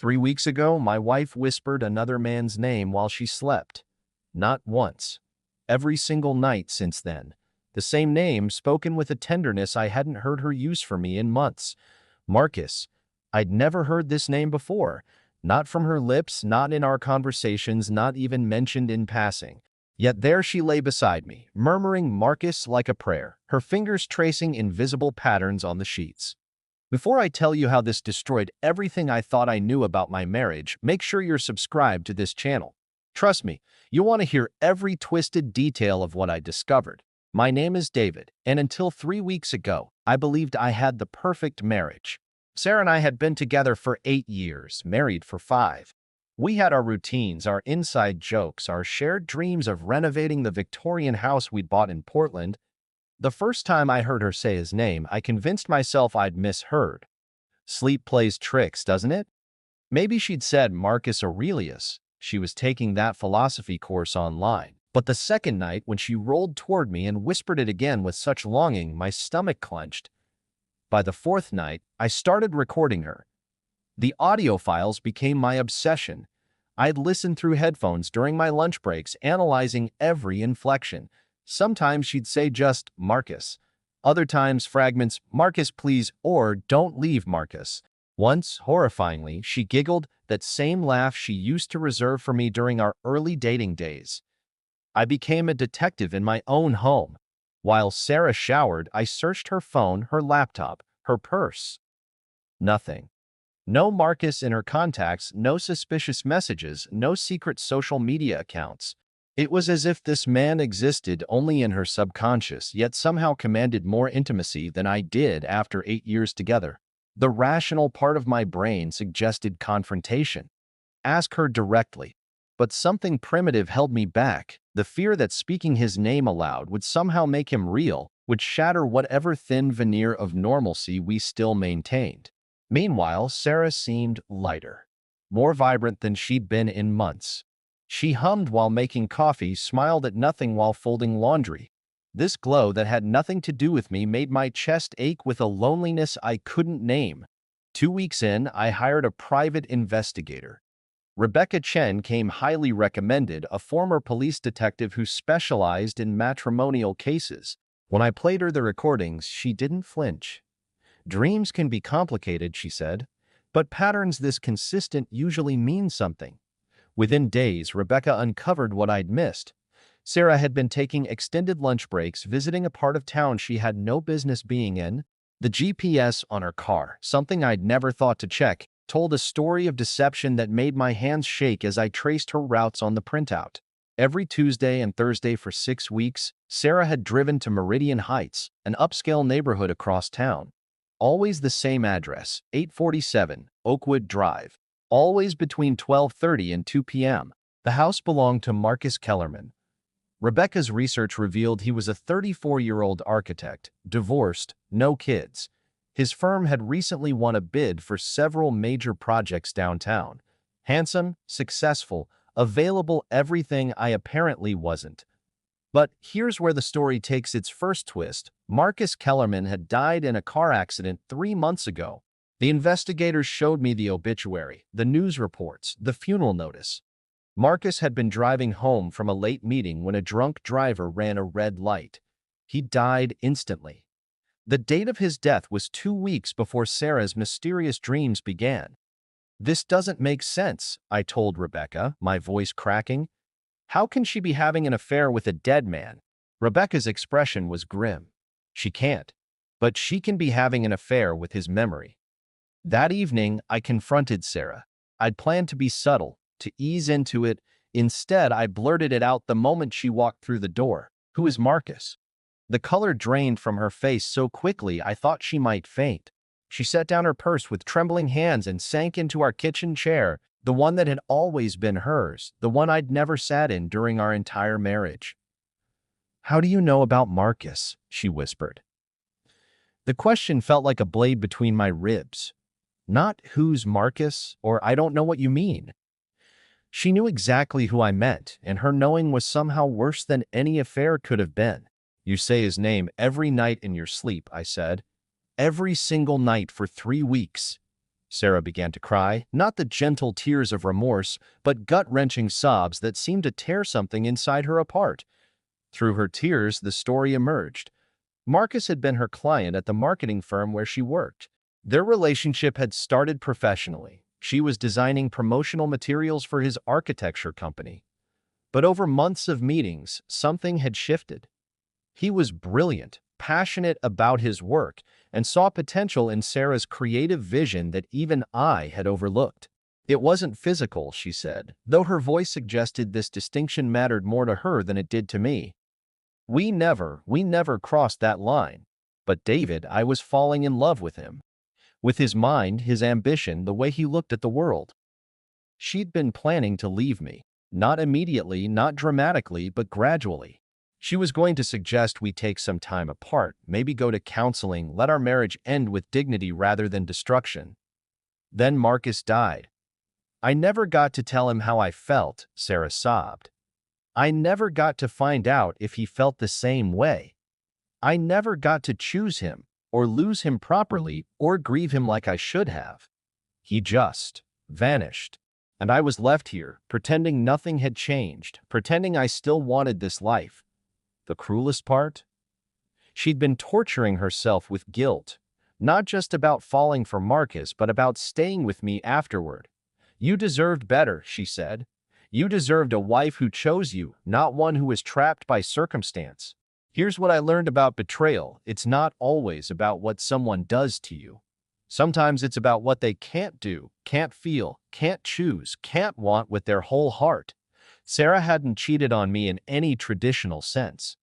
3 weeks ago, my wife whispered another man's name while she slept. Not once. Every single night since then. The same name, spoken with a tenderness I hadn't heard her use for me in months. Marcus. I'd never heard this name before. Not from her lips, not in our conversations, not even mentioned in passing. Yet there she lay beside me, murmuring Marcus like a prayer, her fingers tracing invisible patterns on the sheets. Before I tell you how this destroyed everything I thought I knew about my marriage, make sure you're subscribed to this channel. Trust me, you want to hear every twisted detail of what I discovered. My name is David, and until 3 weeks ago, I believed I had the perfect marriage. Sarah and I had been together for 8 years, married for 5. We had our routines, our inside jokes, our shared dreams of renovating the Victorian house we'd bought in Portland. The first time I heard her say his name, I convinced myself I'd misheard. Sleep plays tricks, doesn't it? Maybe she'd said Marcus Aurelius. She was taking that philosophy course online. But the second night, when she rolled toward me and whispered it again with such longing, my stomach clenched. By the fourth night, I started recording her. The audio files became my obsession. I'd listen through headphones during my lunch breaks, analyzing every inflection. Sometimes she'd say just Marcus. Other times fragments, Marcus please, or don't leave Marcus. Once, horrifyingly, she giggled, that same laugh she used to reserve for me during our early dating days. I became a detective in my own home. While Sarah showered, I searched her phone, her laptop, her purse. Nothing. No Marcus in her contacts, no suspicious messages, no secret social media accounts. It was as if this man existed only in her subconscious, yet somehow commanded more intimacy than I did after 8 years together. The rational part of my brain suggested confrontation. Ask her directly. But something primitive held me back, the fear that speaking his name aloud would somehow make him real, would shatter whatever thin veneer of normalcy we still maintained. Meanwhile, Sarah seemed lighter, more vibrant than she'd been in months. She hummed while making coffee, smiled at nothing while folding laundry. This glow that had nothing to do with me made my chest ache with a loneliness I couldn't name. 2 weeks in, I hired a private investigator. Rebecca Chen came highly recommended, a former police detective who specialized in matrimonial cases. When I played her the recordings, she didn't flinch. Dreams can be complicated, she said, but patterns this consistent usually mean something. Within days, Rebecca uncovered what I'd missed. Sarah had been taking extended lunch breaks, visiting a part of town she had no business being in. The GPS on her car, something I'd never thought to check, told a story of deception that made my hands shake as I traced her routes on the printout. Every Tuesday and Thursday for 6 weeks, Sarah had driven to Meridian Heights, an upscale neighborhood across town. Always the same address, 847 Oakwood Drive. Always between 12:30 and 2 p.m. The house belonged to Marcus Kellerman. Rebecca's research revealed he was a 34-year-old architect, divorced, no kids. His firm had recently won a bid for several major projects downtown. Handsome, successful, available, everything I apparently wasn't. But here's where the story takes its first twist. Marcus Kellerman had died in a car accident 3 months ago. The investigators showed me the obituary, the news reports, the funeral notice. Marcus had been driving home from a late meeting when a drunk driver ran a red light. He died instantly. The date of his death was 2 weeks before Sarah's mysterious dreams began. This doesn't make sense, I told Rebecca, my voice cracking. How can she be having an affair with a dead man? Rebecca's expression was grim. She can't. But she can be having an affair with his memory. That evening, I confronted Sarah. I'd planned to be subtle, to ease into it. Instead, I blurted it out the moment she walked through the door. Who is Marcus? The color drained from her face so quickly I thought she might faint. She set down her purse with trembling hands and sank into our kitchen chair, the one that had always been hers, the one I'd never sat in during our entire marriage. How do you know about Marcus? She whispered. The question felt like a blade between my ribs. Not who's Marcus, or I don't know what you mean. She knew exactly who I meant, and her knowing was somehow worse than any affair could have been. You say his name every night in your sleep, I said. Every single night for 3 weeks. Sarah began to cry, not the gentle tears of remorse, but gut-wrenching sobs that seemed to tear something inside her apart. Through her tears, the story emerged. Marcus had been her client at the marketing firm where she worked. Their relationship had started professionally. She was designing promotional materials for his architecture company. But over months of meetings, something had shifted. He was brilliant, passionate about his work, and saw potential in Sarah's creative vision that even I had overlooked. It wasn't physical, she said, though her voice suggested this distinction mattered more to her than it did to me. We never crossed that line. But David, I was falling in love with him. With his mind, his ambition, the way he looked at the world. She'd been planning to leave me. Not immediately, not dramatically, but gradually. She was going to suggest we take some time apart, maybe go to counseling, let our marriage end with dignity rather than destruction. Then Marcus died. I never got to tell him how I felt, Sarah sobbed. I never got to find out if he felt the same way. I never got to choose him, or lose him properly, or grieve him like I should have. He just vanished. And I was left here, pretending nothing had changed, pretending I still wanted this life. The cruelest part? She'd been torturing herself with guilt, not just about falling for Marcus, but about staying with me afterward. You deserved better, she said. You deserved a wife who chose you, not one who was trapped by circumstance. Here's what I learned about betrayal. It's not always about what someone does to you. Sometimes it's about what they can't do, can't feel, can't choose, can't want with their whole heart. Sarah hadn't cheated on me in any traditional sense.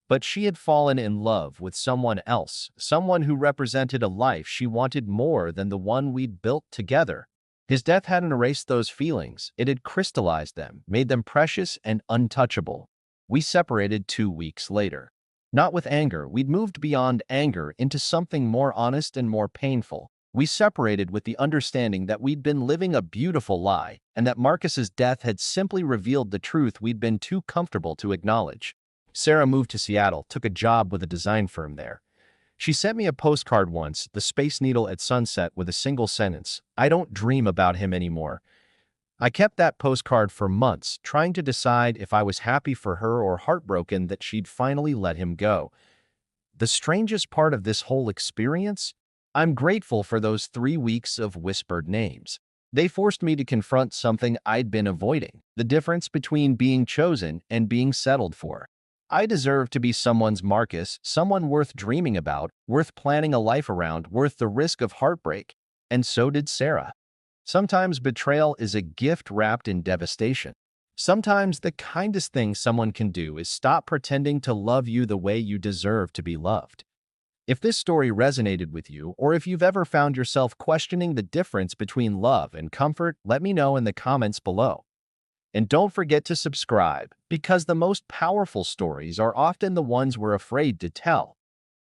But she had fallen in love with someone else, someone who represented a life she wanted more than the one we'd built together. His death hadn't erased those feelings. It had crystallized them, made them precious and untouchable. We separated 2 weeks later. Not with anger, we'd moved beyond anger into something more honest and more painful. We separated with the understanding that we'd been living a beautiful lie, and that Marcus's death had simply revealed the truth we'd been too comfortable to acknowledge. Sarah moved to Seattle, took a job with a design firm there. She sent me a postcard once, the Space Needle at sunset, with a single sentence, "I don't dream about him anymore." I kept that postcard for months, trying to decide if I was happy for her or heartbroken that she'd finally let him go. The strangest part of this whole experience? I'm grateful for those 3 weeks of whispered names. They forced me to confront something I'd been avoiding, the difference between being chosen and being settled for. I deserve to be someone's Marcus, someone worth dreaming about, worth planning a life around, worth the risk of heartbreak. And so did Sarah. Sometimes betrayal is a gift wrapped in devastation. Sometimes the kindest thing someone can do is stop pretending to love you the way you deserve to be loved. If this story resonated with you, or if you've ever found yourself questioning the difference between love and comfort, let me know in the comments below. And don't forget to subscribe, because the most powerful stories are often the ones we're afraid to tell.